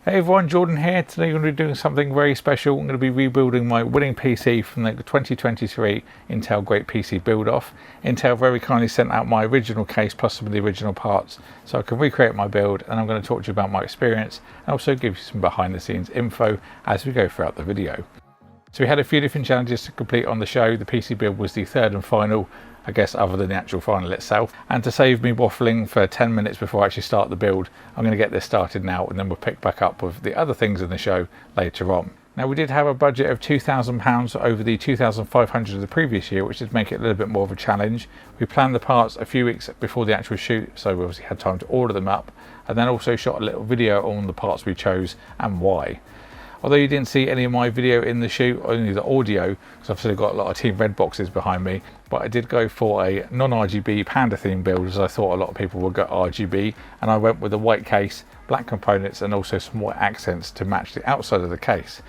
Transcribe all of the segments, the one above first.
Hey everyone, Jordan here. Today we're going to be doing something very special. I'm going to be rebuilding my winning PC from the 2023 Intel Great PC Build Off. Intel very kindly sent out my original case plus some of the original parts so I can recreate my build, and I'm going to talk to you about my experience and also give you some behind the scenes info as we go throughout the video. So we had a few different challenges to complete on the show. The PC build was the third and final, I guess, other than the actual final itself. And to save me waffling for 10 minutes before I actually start the build, I'm going to get this started now, and then we'll pick back up with the other things in the show later on. Now, we did have a budget of £2,000 over the 2,500 of the previous year, which did make it a little bit more of a challenge. We planned the parts a few weeks before the actual shoot, so we obviously had time to order them up, and then also shot a little video on the parts we chose and why. Although you didn't see any of my video in the shoot, only the audio, because I've still got a lot of Team Red boxes behind me, but I did go for a non-RGB Panda theme build, as I thought a lot of people would go RGB, and I went with a white case, black components, and also some white accents to match the outside of the case.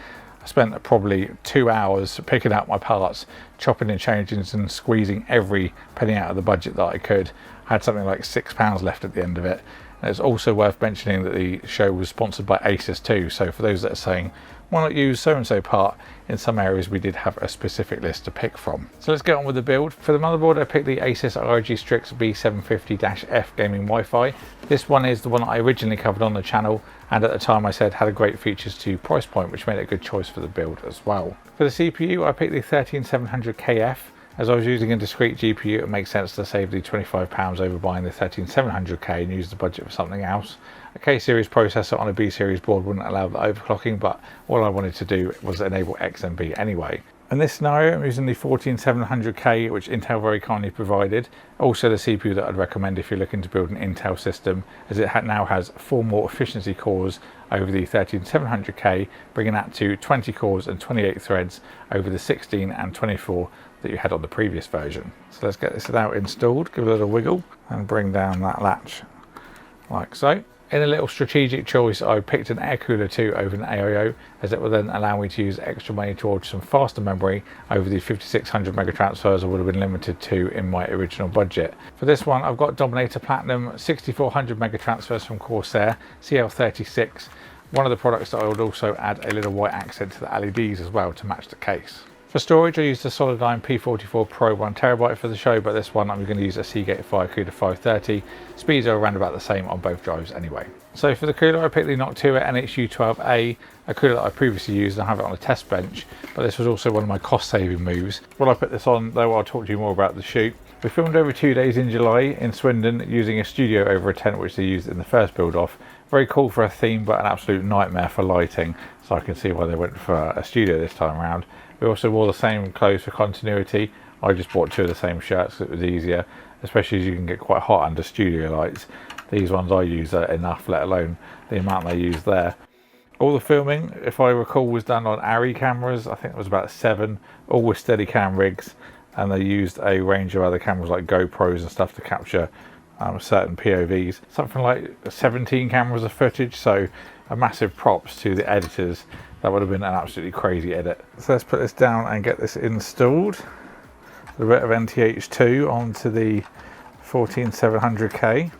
I spent probably 2 hours picking out my parts, chopping and changing and squeezing every penny out of the budget that I could. I had something like £6 left at the end of it. And it's also worth mentioning that the show was sponsored by Asus too, so for those that are saying, why not use so and so part, in some areas we did have a specific list to pick from. So let's get on with the build. For the motherboard, I picked the Asus ROG Strix B750-F gaming Wi-Fi. This one is the one that I originally covered on the channel, and at the time I said had a great features to price point, which made it a good choice for the build as well. For the CPU, I picked the 13700KF. As I was using a discrete GPU, it makes sense to save the £25 over buying the 13700K and use the budget for something else. A K-series processor on a B-series board wouldn't allow the overclocking, but all I wanted to do was enable XMB anyway. In this scenario, I'm using the 14700K, which Intel very kindly provided. Also the CPU that I'd recommend if you're looking to build an Intel system, as it now has 4 more efficiency cores over the 13700K, bringing that to 20 cores and 28 threads over the 16 and 24 that you had on the previous version. So let's get this now installed, give it a little wiggle and bring down that latch like so. In a little strategic choice, I picked an air cooler 2 over an AIO, as it will then allow me to use extra money towards some faster memory over the 5600 mega transfers I would have been limited to in my original budget. For this one, I've got Dominator Platinum 6400 mega transfers from Corsair CL36, one of the products that I would also add a little white accent to the LEDs as well to match the case. For storage, I used a Solidigm P44 Pro 1TB for the show, but this one I'm going to use a Seagate FireCuda 530. Speeds are around about the same on both drives anyway. So for the cooler, I picked the Noctua NHU12A, a cooler that I previously used and I have it on a test bench, but this was also one of my cost-saving moves. When I put this on, though, I'll talk to you more about the shoot. We filmed over 2 days in July in Swindon using a studio over a tent which they used in the first build-off. Very cool for a theme, but an absolute nightmare for lighting, so I can see why they went for a studio this time around. We also wore the same clothes for continuity. I just bought 2 of the same shirts, it was easier, especially as you can get quite hot under studio lights. These ones I use are enough, let alone the amount they use there. All the filming, if I recall, was done on ARRI cameras. I think it was about 7, all with Steadicam rigs, and they used a range of other cameras like GoPros and stuff to capture certain POVs. Something like 17 cameras of footage, so a massive props to the editors. That would have been an absolutely crazy edit. So let's put this down and get this installed. A bit of NTH2 onto the 14700K,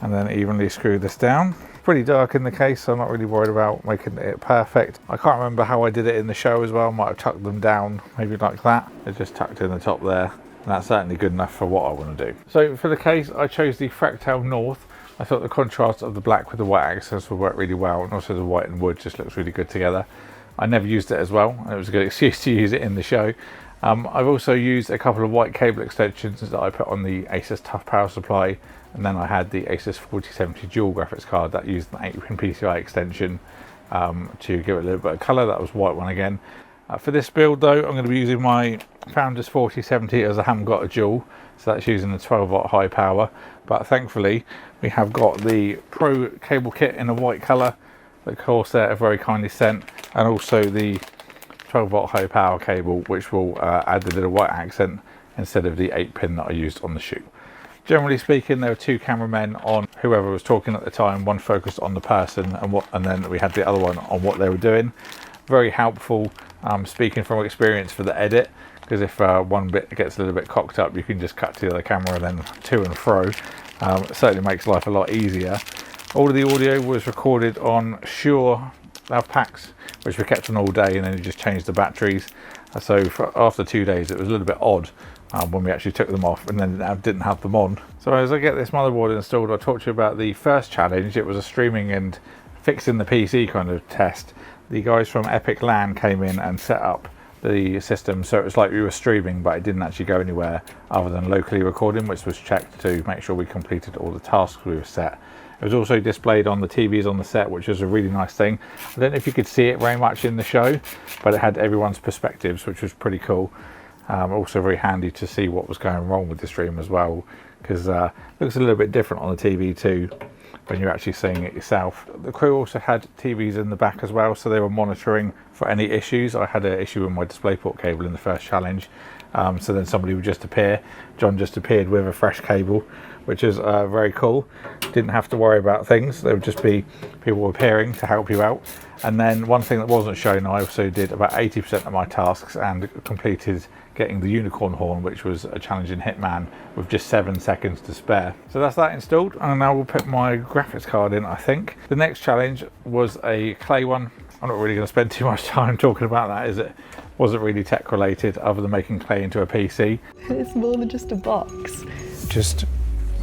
and then evenly screw this down. Pretty dark in the case, so I'm not really worried about making it perfect. I can't remember how I did it in the show as well. I might have tucked them down, maybe like that. They're just tucked in the top there, and that's certainly good enough for what I want to do. So for the case, I chose the Fractal North. I thought the contrast of the black with the white accents would work really well, and also the white and wood just looks really good together. I never used it as well, and it was a good excuse to use it in the show. I've also used a couple of white cable extensions that I put on the Asus Tough Power Supply, and then I had the Asus 4070 dual graphics card that used an 8-pin PCI extension to give it a little bit of colour. That was white one again. For this build though, I'm going to be using my Founders 4070 as I haven't got a dual, so that's using the 12-watt high power, but thankfully we have got the Pro cable kit in a white colour that Corsair have very kindly sent, and also the 12-watt high power cable, which will add the little white accent instead of the 8-pin that I used on the shoot. Generally speaking, there were 2 cameramen on whoever was talking at the time, one focused on the person and then we had the other one on what they were doing. Very helpful, speaking from experience for the edit, because if one bit gets a little bit cocked up, you can just cut to the other camera and then to and fro. It certainly makes life a lot easier. All of the audio was recorded on Shure lav packs, which we kept on all day, and then you just changed the batteries. So after 2 days, it was a little bit odd when we actually took them off and then didn't have them on. So as I get this motherboard installed, I'll talk to you about the first challenge. It was a streaming and fixing the PC kind of test. The guys from Epic LAN came in and set up the system so it was like we were streaming, but it didn't actually go anywhere other than locally recording, which was checked to make sure we completed all the tasks we were set. It was also displayed on the TVs on the set, which was a really nice thing. I don't know if you could see it very much in the show, but it had everyone's perspectives, which was pretty cool. Also very handy to see what was going wrong with the stream as well, because it looks a little bit different on the TV too when you're actually seeing it yourself. The crew also had TVs in the back as well, so they were monitoring for any issues. I had an issue with my DisplayPort cable in the first challenge, so then somebody would just appear. John just appeared with a fresh cable, which is very cool. Didn't have to worry about things. There would just be people appearing to help you out. And then one thing that wasn't shown, I also did about 80% of my tasks and completed getting the unicorn horn, which was a challenge in Hitman with just 7 seconds to spare. So that's that installed, and now we'll put my graphics card in, I think. The next challenge was a clay one. I'm not really going to spend too much time talking about that, is it? Wasn't really tech related other than making clay into a PC. It's more than just a box. Just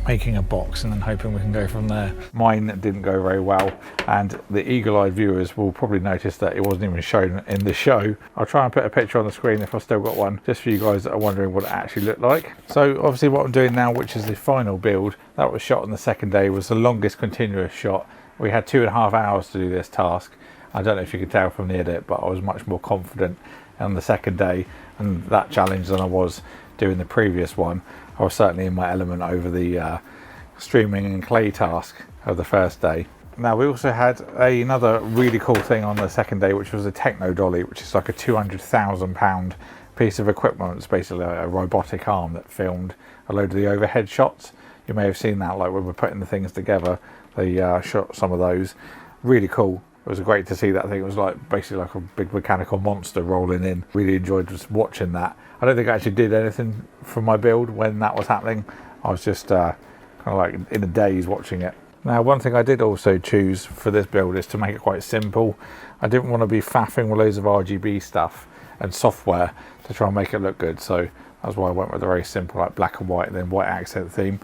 making a box and then hoping we can go from there. Mine didn't go very well, and the eagle-eyed viewers will probably notice that it wasn't even shown in the show. I'll try and put a picture on the screen if I've still got one, just for you guys that are wondering what it actually looked like. So obviously what I'm doing now, which is the final build, that was shot on the second day, was the longest continuous shot. We had 2.5 hours to do this task. I don't know if you could tell from the edit, but I was much more confident on the second day and that challenge than I was doing the previous one. I was certainly in my element over the streaming and clay task of the first day. Now we also had another really cool thing on the second day, which was a Techno Dolly, which is like a £200,000 piece of equipment. It's basically a robotic arm that filmed a load of the overhead shots. You may have seen that, like when we're putting the things together, they shot some of those. Really cool. It was great to see that thing. It was like basically like a big mechanical monster rolling in. Really enjoyed just watching that. I don't think I actually did anything for my build when that was happening. I was just kind of like in a daze watching it. Now, one thing I did also choose for this build is to make it quite simple. I didn't want to be faffing with loads of RGB stuff and software to try and make it look good. So that's why I went with a very simple, like black and white and then white accent theme.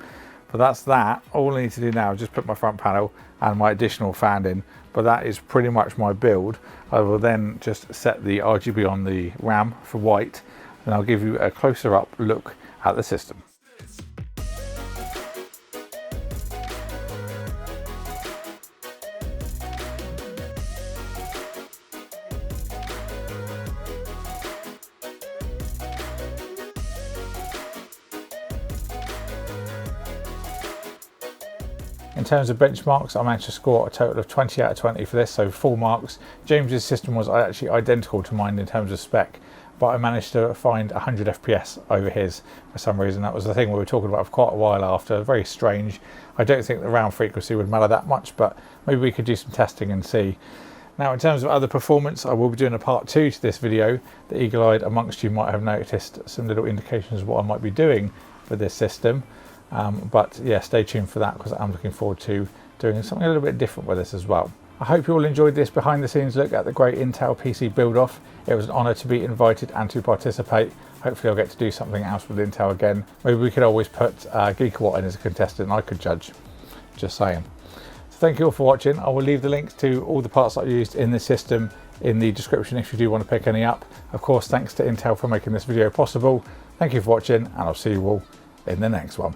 But that's that. All I need to do now is just put my front panel and my additional fan in. But that is pretty much my build. I will then just set the RGB on the RAM for white, and I'll give you a closer up look at the system. In terms of benchmarks, I managed to score a total of 20 out of 20 for this, so full marks. James's system was actually identical to mine in terms of spec, but I managed to find 100 FPS over his for some reason. That was the thing we were talking about for quite a while after. Very strange. I don't think the round frequency would matter that much, but maybe we could do some testing and see. Now, in terms of other performance, I will be doing a part 2 to this video. The eagle-eyed amongst you might have noticed some little indications of what I might be doing for this system. But yeah, stay tuned for that, because I'm looking forward to doing something a little bit different with this as well. I hope you all enjoyed this behind the scenes look at the great Intel PC build off. It was an honour to be invited and to participate. Hopefully I'll get to do something else with Intel again. Maybe we could always put Geekawatt in as a contestant and I could judge. Just saying. So thank you all for watching. I will leave the links to all the parts that I used in this system in the description if you do want to pick any up. Of course, thanks to Intel for making this video possible. Thank you for watching, and I'll see you all in the next one.